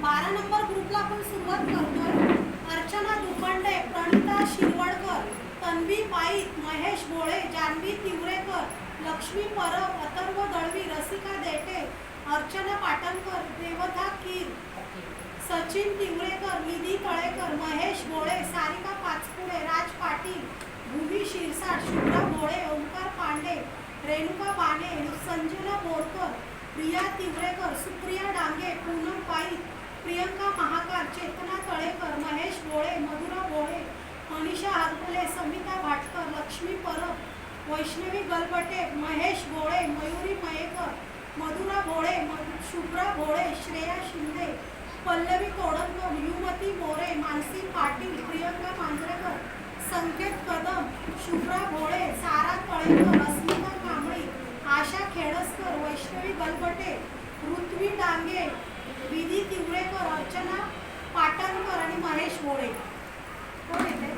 12 number ग्रुपला आपण सुरुवात करतोय। अर्चना दुखंडे, प्रणिता शिरवडकर, तन्वी पाईत, महेश भोळे, जान्हवी तिवरेकर, लक्ष्मी परब, अथर्व दळवी, रसिका देटे, अर्चना पाटणकर, देवता कीर, सचिन तिवरेकर, निधी तळेकर, महेश भोळे, सारिका पाचपुडे, राज पाटील, भूमी शिरसाट, शुभ्रा भोळे, ओंकार पांडे, रेणुका बाणे, संजना बोरकर, प्रिया तिवरेकर, सुप्रिया डांगे, पूनम पाईत, प्रियंका महाकार, चेतना तळेकर, महेश भोळे, मधुरा भोळे, मनीषा हरकुले, समिता भाटकर, लक्ष्मी परब, वैष्णवी गलबटे, महेश भोळे, मयुरी मयेकर, मधुरा भोळे, शुभ्रा भोळे, श्रेया शिंदे, पल्लवी तोडणकर, युमती मोरे, मानसी पाटील, प्रियंका मांजरेकर, संकेत कदम, शुभ्रा भोळे, सारा तळेकर, अस्मिता कांबळी, आशा खेडसकर, वैष्णवी गलबटे, ऋत्वी डांगे, विधी तिवरेकर, अर्चना पाटणकर आणि महेश भोळे। कोण येते?